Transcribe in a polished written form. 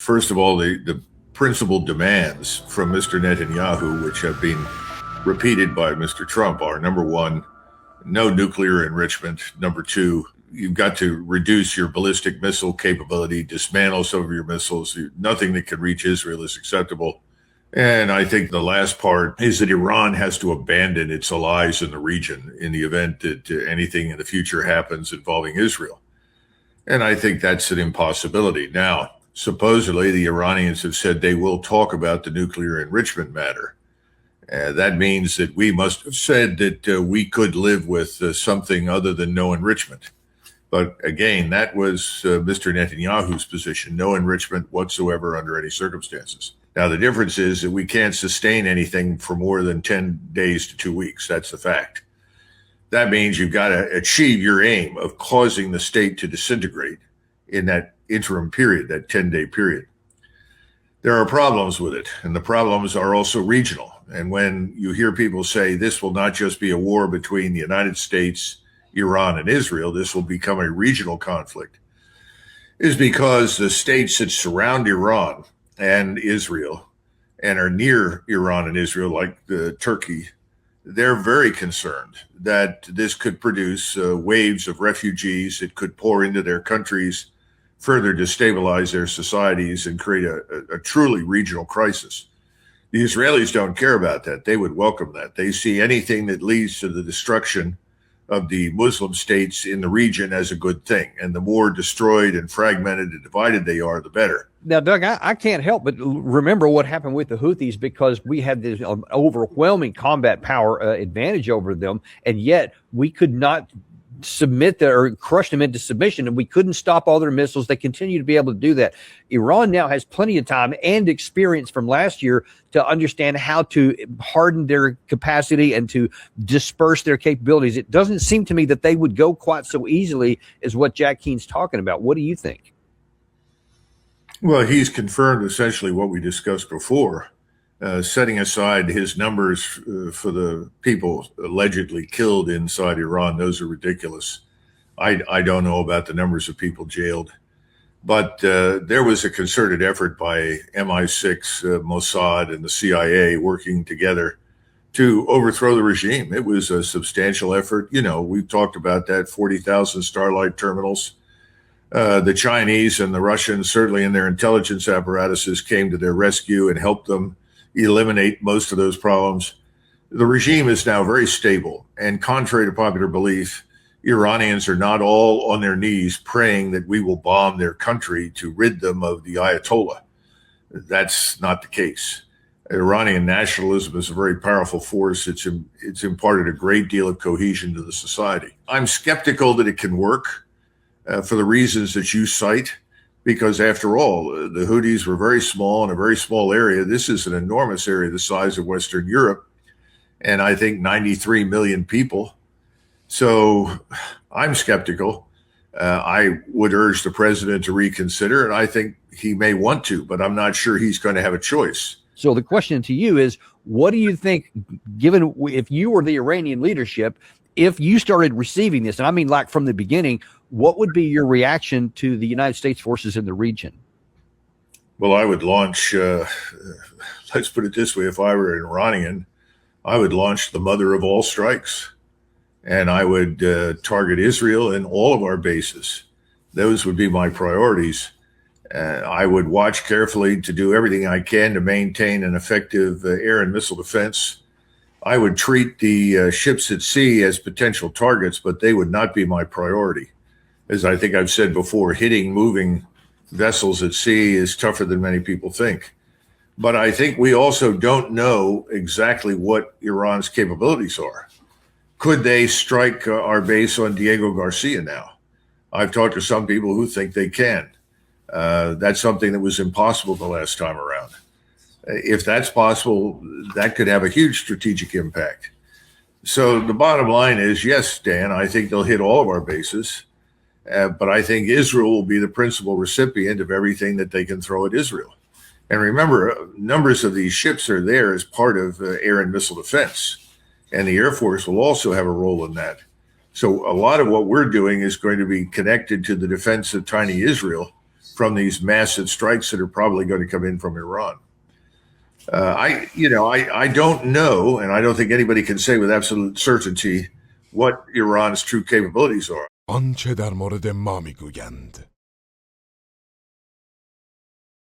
First of all, the principal demands from Mr. Netanyahu, which have been repeated by Mr. Trump, are number one, no nuclear enrichment. Number two, you've got to reduce your ballistic missile capability, dismantle some of your missiles. Nothing that can reach Israel is acceptable. And I think the last part is that Iran has to abandon its allies in the region in the event that anything in the future happens involving Israel. And I think that's an impossibility. Now, supposedly, the Iranians have said they will talk about the nuclear enrichment matter. That means that we must have said that we could live with something other than no enrichment. But again, that was Mr. Netanyahu's position, no enrichment whatsoever under any circumstances. Now, the difference is that we can't sustain anything for more than 10 days to 2 weeks. That's the fact. That means you've got to achieve your aim of causing the state to disintegrate in that interim period, that 10-day period. There are problems with it, and the problems are also regional. And when you hear people say this will not just be a war between the United States, Iran, and Israel, this will become a regional conflict, is because the states that surround Iran and Israel and are near Iran and Israel, like Turkey, they're very concerned that this could produce waves of refugees. It could pour into their countries, further destabilize their societies, and create a truly regional crisis. The Israelis don't care about that. They would welcome that. They see anything that leads to the destruction of the Muslim states in the region as a good thing. And the more destroyed and fragmented and divided they are, the better. Now, Doug, I can't help but remember what happened with the Houthis, because we had this overwhelming combat power advantage over them, and yet we could not submit or crush them into submission, and we couldn't stop all their missiles. They continue to be able to do that. Iran now has plenty of time and experience from last year to understand how to harden their capacity and to disperse their capabilities. It doesn't seem to me that they would go quite so easily as what Jack Keane's talking about. What do you think? Well, he's confirmed essentially what we discussed before, setting aside his numbers for the people allegedly killed inside Iran. Those are ridiculous. I don't know about the numbers of people jailed, but there was a concerted effort by MI6, Mossad, and the CIA working together to overthrow the regime. It was a substantial effort. You know, we've talked about that, 40,000 Starlight terminals. The Chinese and the Russians, certainly in their intelligence apparatuses, came to their rescue and helped them eliminate most of those problems. The regime is now very stable, and contrary to popular belief, Iranians are not all on their knees praying that we will bomb their country to rid them of the Ayatollah. That's not the case. Iranian nationalism is a very powerful force. It's imparted a great deal of cohesion to the society. I'm skeptical that it can work for the reasons that you cite, because after all, the Houthis were very small in a very small area. This is an enormous area the size of Western Europe, and I think 93 million people. So I'm skeptical. I would urge the president to reconsider, and I think he may want to, but I'm not sure he's going to have a choice. So the question to you is, what do you think, given if you were the Iranian leadership, if you started receiving this, and I mean like from the beginning, what would be your reaction to the United States forces in the region? Well, I would launch, let's put it this way, if I were an Iranian, I would launch the mother of all strikes. And I would target Israel and all of our bases. Those would be my priorities. I would watch carefully to do everything I can to maintain an effective air and missile defense. I would treat the ships at sea as potential targets, but they would not be my priority. As I think I've said before, hitting moving vessels at sea is tougher than many people think. But I think we also don't know exactly what Iran's capabilities are. Could they strike our base on Diego Garcia now? I've talked to some people who think they can. That's something that was impossible the last time around. If that's possible, that could have a huge strategic impact. So the bottom line is, yes, Dan, I think they'll hit all of our bases, but I think Israel will be the principal recipient of everything that they can throw at Israel. And remember, numbers of these ships are there as part of air and missile defense, and the Air Force will also have a role in that. So a lot of what we're doing is going to be connected to the defense of tiny Israel, from these massive strikes that are probably going to come in from Iran. I don't know, and I don't think anybody can say with absolute certainty what Iran's true capabilities are. آنچه در مورد ما میگویند